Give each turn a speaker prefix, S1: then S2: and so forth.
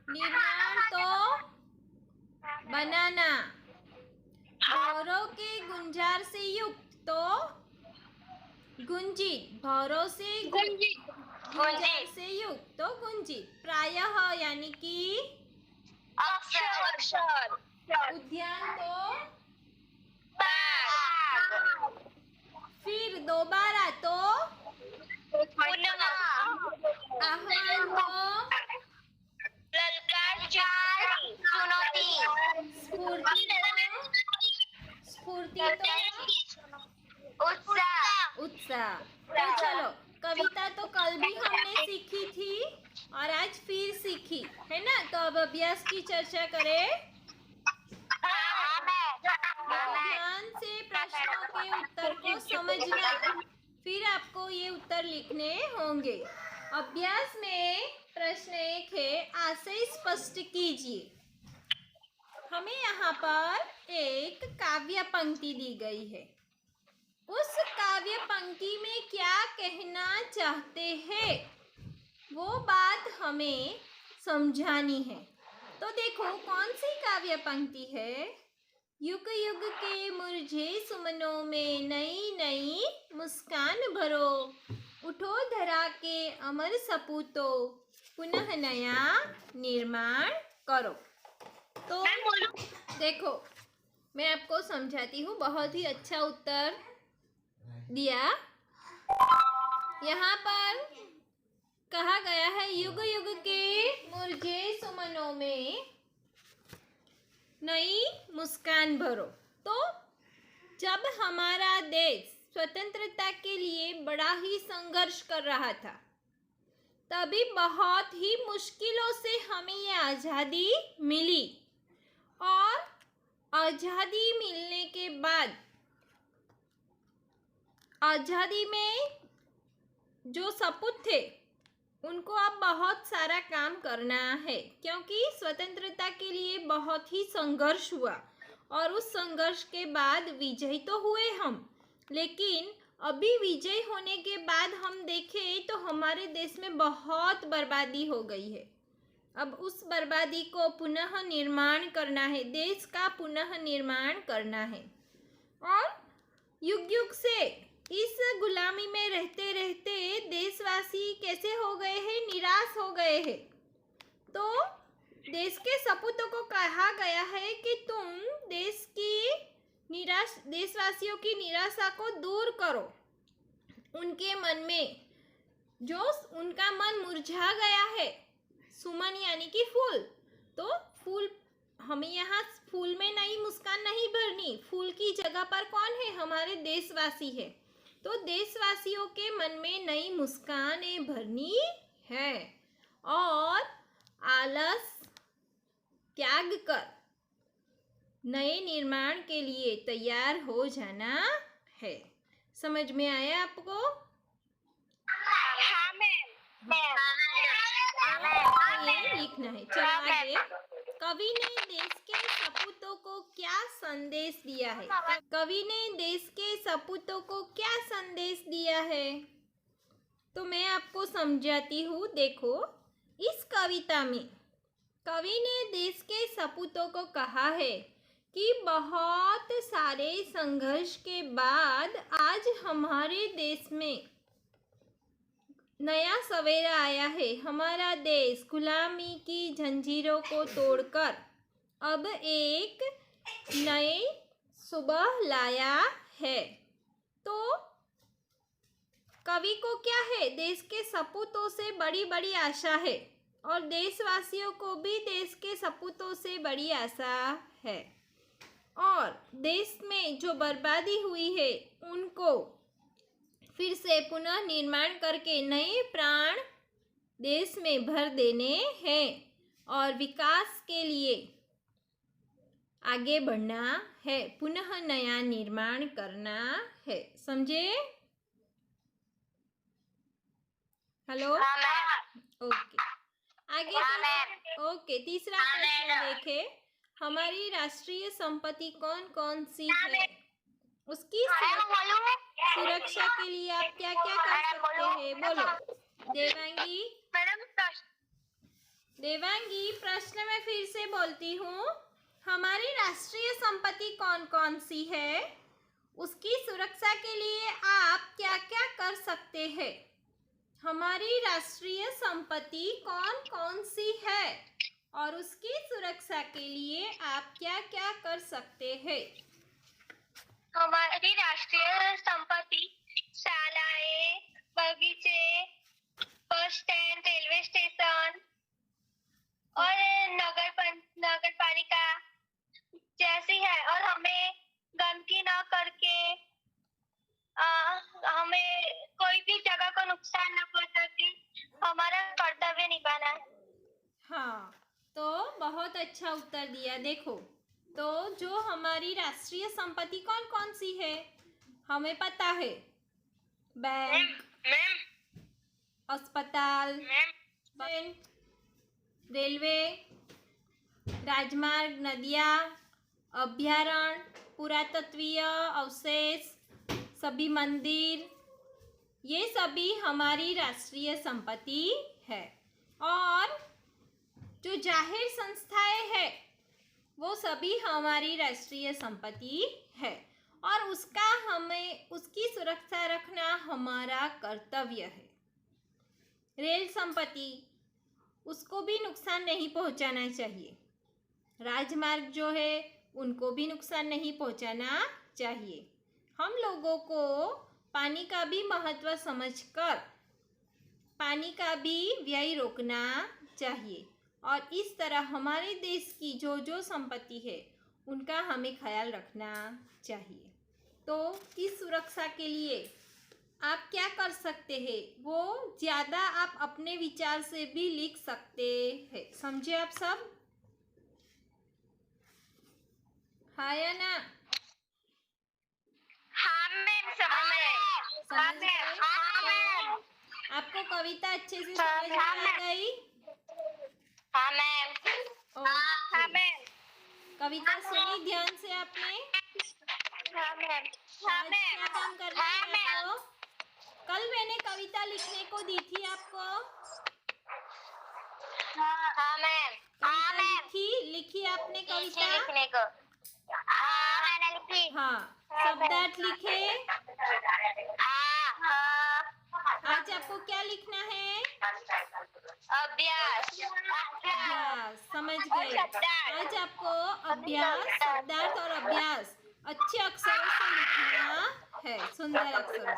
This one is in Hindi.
S1: निर्माण तो बनाना। भौरों के गुंजार से युक्त तो गुंजित। भौरों से गुंजार से युक्त तो गुंजित। प्रायः यानी कि
S2: अक्षर।
S1: उद्यान तो फिर दोबारा तो आह्वान तो स्फूर्ति तो उत्साह। तो चलो, कविता तो कल भी हमने सीखी थी और आज फिर सीखी है ना। तो अब अभ्यास की चर्चा करें। ध्यान से प्रश्नों के उत्तर को समझना, फिर आपको ये उत्तर लिखने होंगे। अभ्यास में प्रश्न 1 है, आशय स्पष्ट कीजिए। हमें यहाँ पर एक काव्य पंक्ति दी गई है। उस काव्य पंक्ति में क्या कहना चाहते हैं वो बात हमें समझानी है। तो देखो कौन सी काव्य पंक्ति है। युग युग के मुरझे सुमनों में नई नई मुस्कान भरो, उठो धरा के अमर सपूतों, पुनः नया निर्माण करो। तो देखो मैं आपको समझाती हूँ। बहुत ही अच्छा उत्तर दिया। यहाँ पर कहा गया है युग युग के मुरझे सुमनों में नई मुस्कान भरो। तो जब हमारा देश स्वतंत्रता के लिए बड़ा ही संघर्ष कर रहा था, तभी बहुत ही मुश्किलों से हमें ये आज़ादी मिली। और आज़ादी मिलने के बाद आज़ादी में जो सपूत थे उनको अब बहुत सारा काम करना है, क्योंकि स्वतंत्रता के लिए बहुत ही संघर्ष हुआ और उस संघर्ष के बाद विजयी तो हुए हम। लेकिन अभी विजय होने के बाद हम देखें तो हमारे देश में बहुत बर्बादी हो गई है। अब उस बर्बादी को पुनः निर्माण करना है, देश का पुनः निर्माण करना है। और युग युग से इस गुलामी में रहते रहते देशवासी कैसे हो गए हैं, निराश हो गए हैं। तो देश के सपूतों को कहा गया है कि तुम देशवासियों की निराशा को दूर करो। उनके मन में जो उनका मन मुरझा गया है, सुमन यानी कि फूल, तो फूल हमें यहाँ फूल में नई मुस्कान नहीं भरनी, फूल की जगह पर कौन है, हमारे देशवासी है। तो देशवासियों के मन में नई मुस्कानें भरनी है और आलस त्याग कर नए निर्माण के लिए तैयार हो जाना है। समझ में आया आपको? ये लिखना है। चलो आगे। कवि ने देश के सपूतों को क्या संदेश दिया है? कवि ने देश के सपूतों को क्या संदेश दिया है? तो मैं आपको समझाती हूँ। देखो इस कविता में कवि ने देश के सपूतों को कहा है कि बहुत सारे संघर्ष के बाद आज हमारे देश में नया सवेरा आया है। हमारा देश गुलामी की जंजीरों को तोड़कर अब एक नई सुबह लाया है। तो कवि को क्या है, देश के सपूतों से बड़ी बड़ी आशा है और देशवासियों को भी देश के सपूतों से बड़ी आशा है। और देश में जो बर्बादी हुई है उनको फिर से पुनः निर्माण करके नए प्राण देश में भर देने हैं और विकास के लिए आगे बढ़ना है, पुनः नया निर्माण करना है। समझे? हेलो? ओके आगे। ओके तीसरा प्रश्न देखे। हमारी राष्ट्रीय संपत्ति कौन कौन सी है? उसकी सुरक्षा के लिए आप क्या क्या कर सकते हैं? बोलो देवांगी। देवांगी, प्रश्न मैं फिर से बोलती हूँ। हमारी राष्ट्रीय संपत्ति कौन कौन सी है? उसकी सुरक्षा के लिए आप क्या क्या कर सकते हैं? हमारी राष्ट्रीय संपत्ति कौन कौन सी है और उसकी सुरक्षा के लिए आप क्या क्या कर सकते हैं?
S2: हमारी राष्ट्रीय संपत्ति शालाएं, बगीचे, बस स्टैंड, रेलवे स्टेशन और नगर पालिका जैसी है। और हमें गंदगी न करके हमें कोई भी जगह को नुकसान न पहुंचा के हमारा कर्तव्य निभाना है।
S1: हाँ, तो बहुत अच्छा उत्तर दिया। देखो, तो जो हमारी राष्ट्रीय संपत्ति कौन कौन सी है हमें पता है। बैंक, अस्पताल, रेलवे, राजमार्ग, नदियाँ, अभ्यारण्य, पुरातत्वीय अवशेष, सभी मंदिर, ये सभी हमारी राष्ट्रीय संपत्ति है। और जो जाहिर संस्थाएं हैं वो सभी हमारी राष्ट्रीय संपत्ति है और उसकी सुरक्षा रखना हमारा कर्तव्य है। रेल संपत्ति, उसको भी नुकसान नहीं पहुंचाना चाहिए। राजमार्ग जो है उनको भी नुकसान नहीं पहुंचाना चाहिए। हम लोगों को पानी का भी महत्व समझकर पानी का भी व्यय रोकना चाहिए और इस तरह हमारे देश की जो जो संपत्ति है उनका हमें ख्याल रखना चाहिए। तो इस सुरक्षा के लिए आप क्या कर सकते हैं वो ज़्यादा आप अपने विचार से भी लिख सकते हैं। समझे आप सब? हाँ या ना?
S2: हाँ मैम, समझ गए।
S1: आपको कविता अच्छे से समझ में आ गई?
S2: हाँ मैम। हाँ मैम।
S1: कविता सुनी ध्यान से आपने?
S2: हाँ मैम।
S1: आज क्या काम करना है आपको? कल मैंने कविता लिखने को दी थी आपको।
S2: हाँ मैम।
S1: कविता लिखी आपने कविता?
S2: लिखने को। हाँ मैंने लिखी।
S1: हाँ, शब्दार्थ लिखे।
S2: हाँ।
S1: आज आपको क्या लिखना है?
S2: अभ्यास।
S1: अभ्यास, समझ गए। आज आपको अभ्यास, शब्दार्थ और अभ्यास अच्छे अक्षरों से लिखना है, सुंदर अक्षरों से।